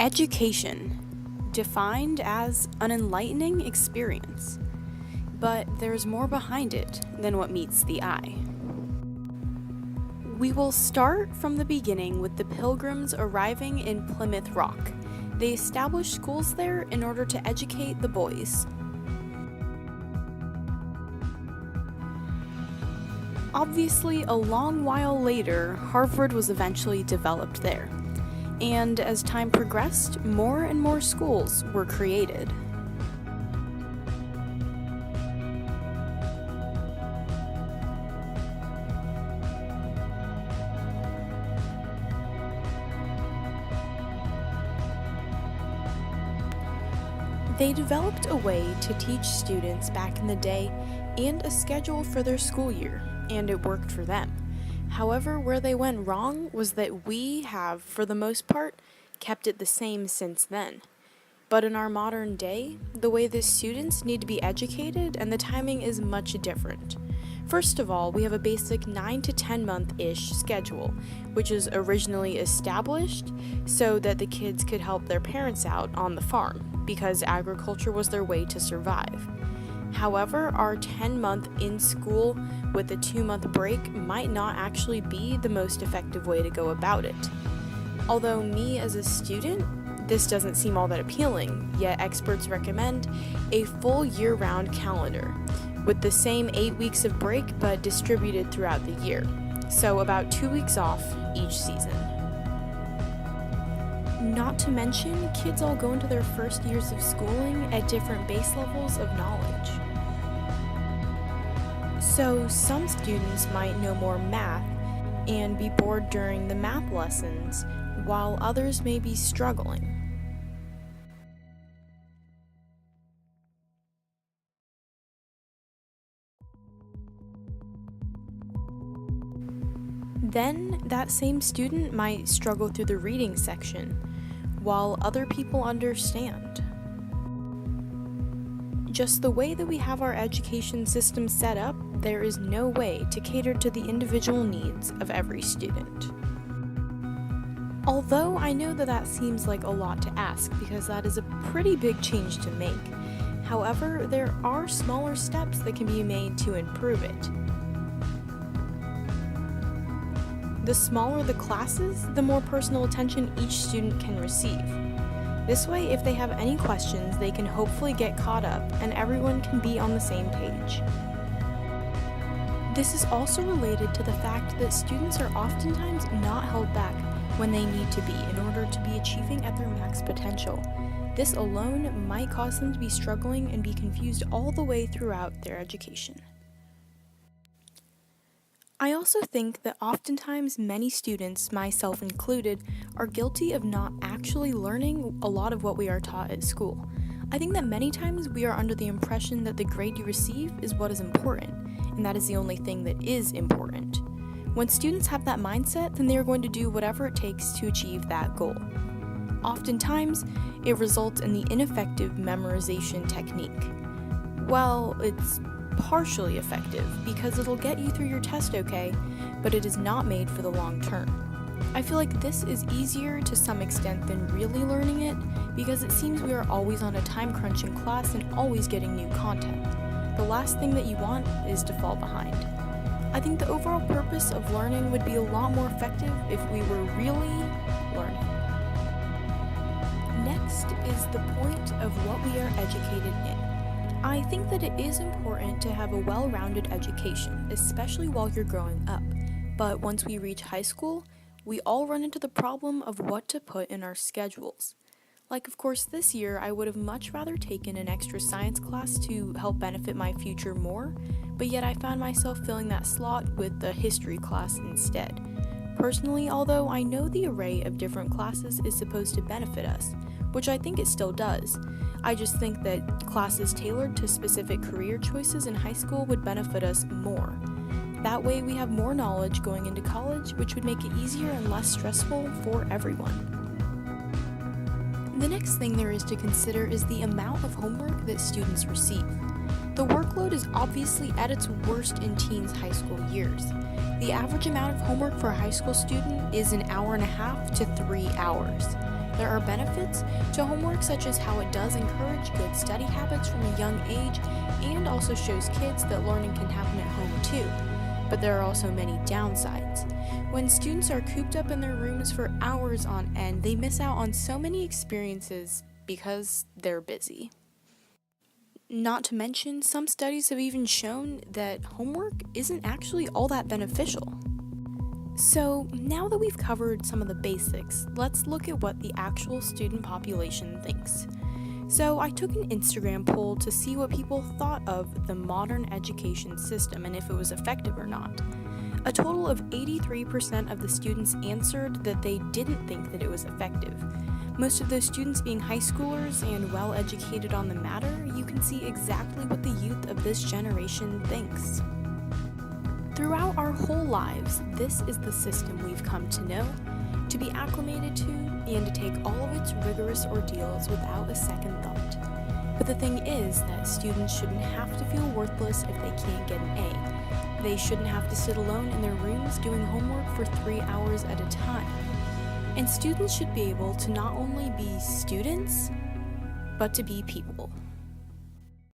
Education, defined as an enlightening experience, but there's more behind it than what meets the eye. We will start from the beginning with the Pilgrims arriving in Plymouth Rock. They established schools there in order to educate the boys. Obviously, a long while later, Harvard was eventually developed there. And as time progressed, more and more schools were created. They developed a way to teach students back in the day and a schedule for their school year, and it worked for them. However, where they went wrong was that we have, for the most part, kept it the same since then. But in our modern day, the way the students need to be educated and the timing is much different. First of all, we have a basic 9 to 10 month-ish schedule, which is originally established so that the kids could help their parents out on the farm, because agriculture was their way to survive. However, our 10-month in school with a 2-month break might not actually be the most effective way to go about it. Although me as a student, this doesn't seem all that appealing, yet experts recommend a full year-round calendar with the same 8 weeks of break but distributed throughout the year, so about 2 weeks off each season. Not to mention, kids all go into their first years of schooling at different base levels of knowledge. So some students might know more math and be bored during the math lessons, while others may be struggling. Then that same student might struggle through the reading section, while other people understand. Just the way that we have our education system set up, there is no way to cater to the individual needs of every student. Although I know that that seems like a lot to ask because that is a pretty big change to make. However, there are smaller steps that can be made to improve it. The smaller the classes, the more personal attention each student can receive. This way, if they have any questions, they can hopefully get caught up and everyone can be on the same page. This is also related to the fact that students are oftentimes not held back when they need to be in order to be achieving at their max potential. This alone might cause them to be struggling and be confused all the way throughout their education. I also think that oftentimes many students, myself included, are guilty of not actually learning a lot of what we are taught at school. I think that many times we are under the impression that the grade you receive is what is important, and that is the only thing that is important. When students have that mindset, then they are going to do whatever it takes to achieve that goal. Oftentimes, it results in the ineffective memorization technique. Well, it's partially effective because it'll get you through your test okay, but it is not made for the long term. I feel like this is easier to some extent than really learning it because it seems we are always on a time crunch in class and always getting new content. The last thing that you want is to fall behind. I think the overall purpose of learning would be a lot more effective if we were really learning. Next is the point of what we are educated in. I think that it is important to have a well-rounded education, especially while you're growing up. But once we reach high school, we all run into the problem of what to put in our schedules. Like, of course, this year I would have much rather taken an extra science class to help benefit my future more, but yet I found myself filling that slot with the history class instead. Personally, although I know the array of different classes is supposed to benefit us, which I think it still does, I just think that classes tailored to specific career choices in high school would benefit us more. That way we have more knowledge going into college, which would make it easier and less stressful for everyone. The next thing there is to consider is the amount of homework that students receive. The workload is obviously at its worst in teens' high school years. The average amount of homework for a high school student is an hour and a half to 3 hours. There are benefits to homework, such as how it does encourage good study habits from a young age and also shows kids that learning can happen at home too. But there are also many downsides. When students are cooped up in their rooms for hours on end, they miss out on so many experiences because they're busy. Not to mention, some studies have even shown that homework isn't actually all that beneficial. So, now that we've covered some of the basics, let's look at what the actual student population thinks. So, I took an Instagram poll to see what people thought of the modern education system and if it was effective or not. A total of 83% of the students answered that they didn't think that it was effective. Most of those students being high schoolers and well educated on the matter, you can see exactly what the youth of this generation thinks. Throughout our whole lives, this is the system we've come to know, to be acclimated to, and to take all of its rigorous ordeals without a second thought. But the thing is that students shouldn't have to feel worthless if they can't get an A. They shouldn't have to sit alone in their rooms doing homework for 3 hours at a time. And students should be able to not only be students, but to be people.